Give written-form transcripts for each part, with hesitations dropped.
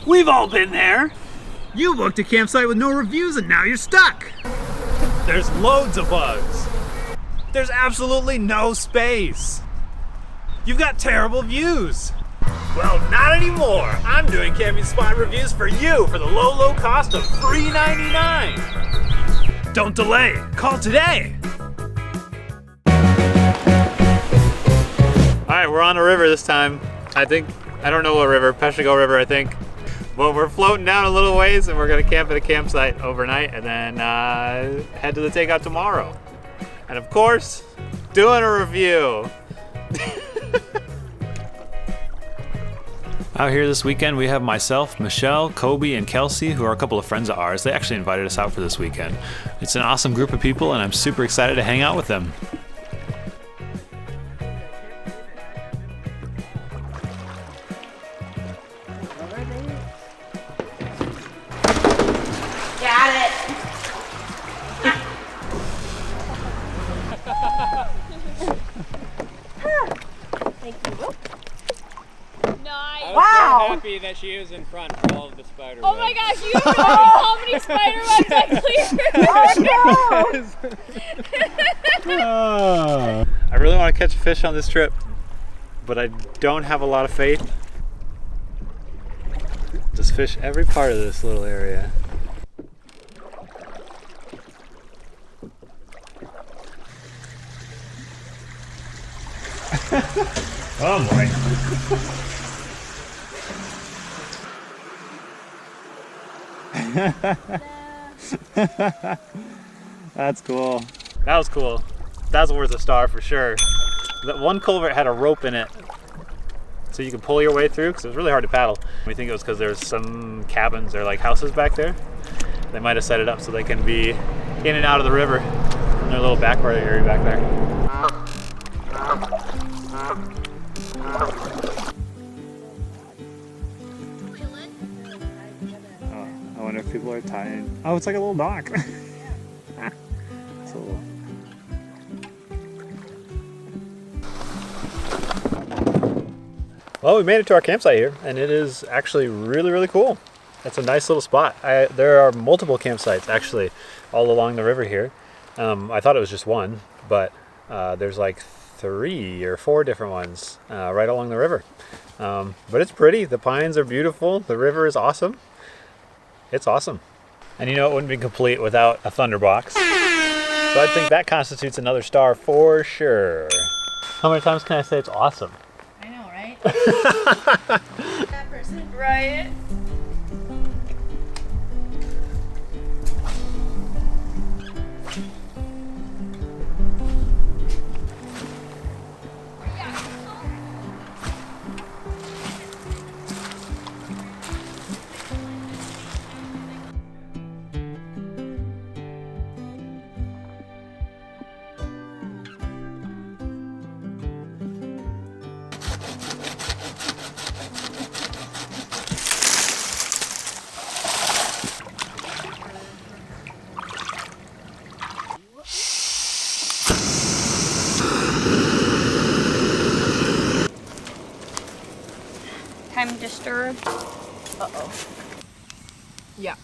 We've all been there. You booked a campsite with no reviews and now you're stuck. There's loads of bugs. There's absolutely no space. You've got terrible views. Well, not anymore. I'm doing camping spot reviews for you for the low cost of $3.99. Don't delay. Call today. All right, we're on a river this time. I don't know what river, Peshtigo River, I think. But we're floating down a little ways and we're gonna camp at a campsite overnight and then head to the takeout tomorrow. And of course, doing a review. Out here this weekend, we have myself, Michelle, Kobe, and Kelsey, who are a couple of friends of ours. They actually invited us out for this weekend. It's an awesome group of people, and I'm super excited to hang out with them. Got it. Thank you. Nice. I was Wow. so happy that she was in front for all of the spider Oh my gosh, you have no idea how many spider webs I cleared. I really want to catch a fish on this trip, but I don't have a lot of faith. Just fish every part of this little area. Oh boy. That's cool. That was cool. That's worth a star for sure. That one culvert had a rope in it so you could pull your way through because it was really hard to paddle. We think it was because there's some cabins or like houses back there. They might have set it up so they can be in and out of the river from their little backward area back there. Oh, I wonder if people are tying. Oh, it's like a little dock. It's a little... Well, we made it to our campsite here, and it is actually really cool. It's a nice little spot. There are multiple campsites actually all along the river here. I thought it was just one, but there's like 3 or 4 different ones right along the river. But it's pretty. The pines are beautiful. The river is awesome. It's awesome. And you know, it wouldn't be complete without a thunderbox. So I think that constitutes another star for sure. How many times can I say it's awesome? I know, right? That person. Right? Time to stir. Uh-oh. Yeah.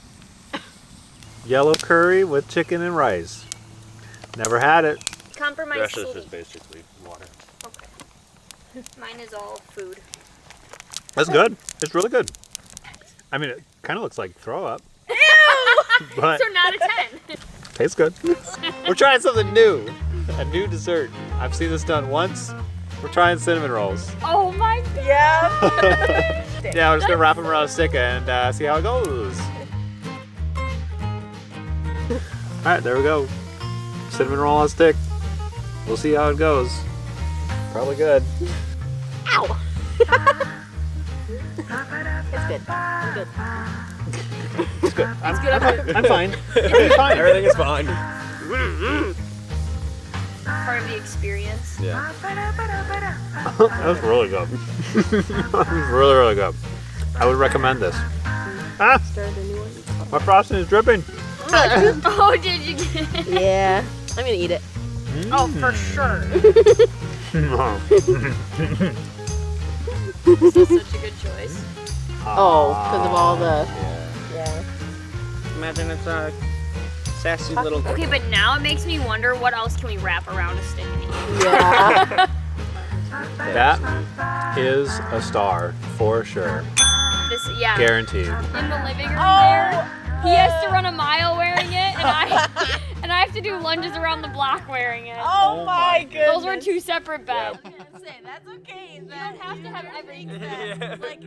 Yellow curry with chicken and rice. Never had it. Compromise. The rest is just basically water. Okay. Mine is all food. That's good. It's really good. I mean, it kind of looks like throw up. Ew! But So not a 10. tastes good. We're trying something new. A new dessert. I've seen this done once. We're trying cinnamon rolls. Oh my god. Yeah. Yeah, we're just gonna wrap them around a stick and see how it goes. All right, there we go. Cinnamon roll on a stick. We'll see how it goes. Probably good. Ow. It's good. I'm good. It's good. It's good. I'm good. I'm fine. I'm fine. Everything is fine. Part of the experience. Yeah. That was really good. That was really good. I would recommend this. Ah! My frosting is dripping. Oh, did you get it? Yeah. I'm gonna eat it. Oh, for sure. No. This is such a good choice. Oh, because of all the. Yeah. Imagine it's a sassy little. Okay, but now it makes me wonder what else can we wrap around a stick and eat? Yeah. That is a star for sure. This, yeah. Guaranteed. In the living room there, he has to run a mile wearing it, and I have to do lunges around the block wearing it. Oh my goodness. Those were two separate beds. Say, that's okay. You don't have to have everything. Like,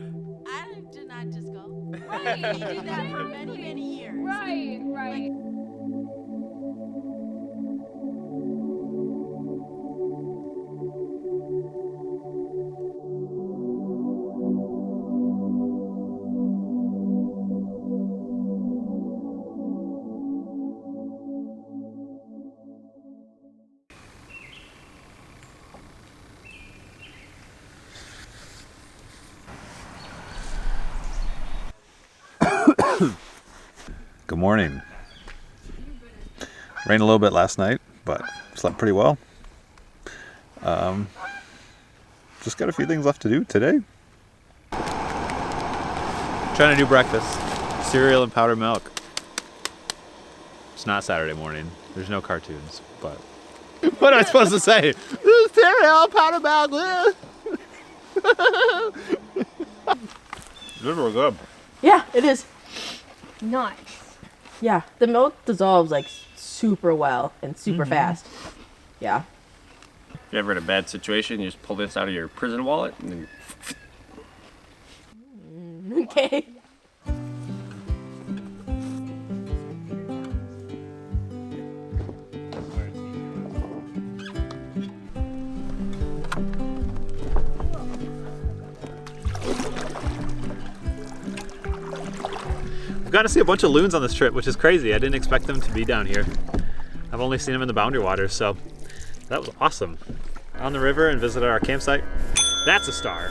I did not just go. Right. You did that for many, many years. Right, right. Good morning. Rained a little bit last night, but slept pretty well. Just got a few things left to do today. Trying to do breakfast. Cereal and powdered milk. It's not Saturday morning. There's no cartoons, but what am I supposed to say? Cereal, powdered milk. Those were good. Yeah, it is. Nice. Yeah, the milk dissolves like super well and super fast. Yeah. If you're ever in a bad situation, you just pull this out of your prison wallet and then Okay. We've got to see a bunch of loons on this trip, which is crazy. I didn't expect them to be down here. I've only seen them in the boundary waters, so that was awesome. On the river and visited our campsite. That's a star.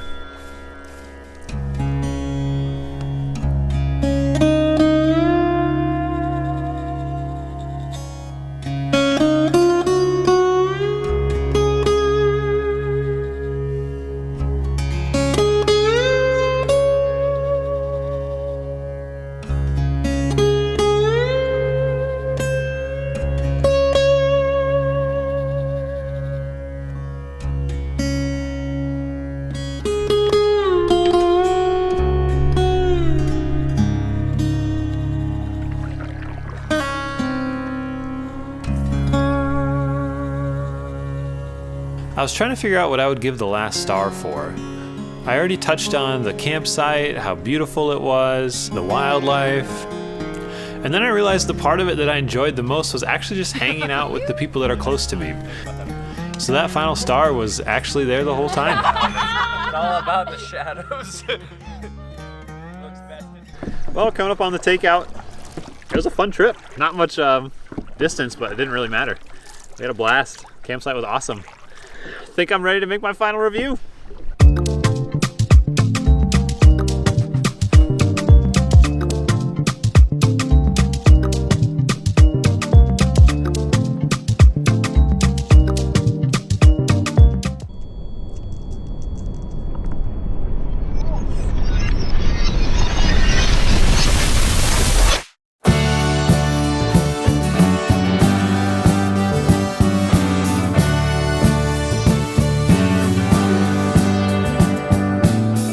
I was trying to figure out what I would give the last star for. I already touched on the campsite, how beautiful it was, the wildlife. And then I realized the part of it that I enjoyed the most was actually just hanging out with the people that are close to me. So that final star was actually there the whole time. It's all about the shadows. Well, coming up on the takeout, it was a fun trip. Not much distance, but it didn't really matter. We had a blast. Campsite was awesome. I think I'm ready to make my final review.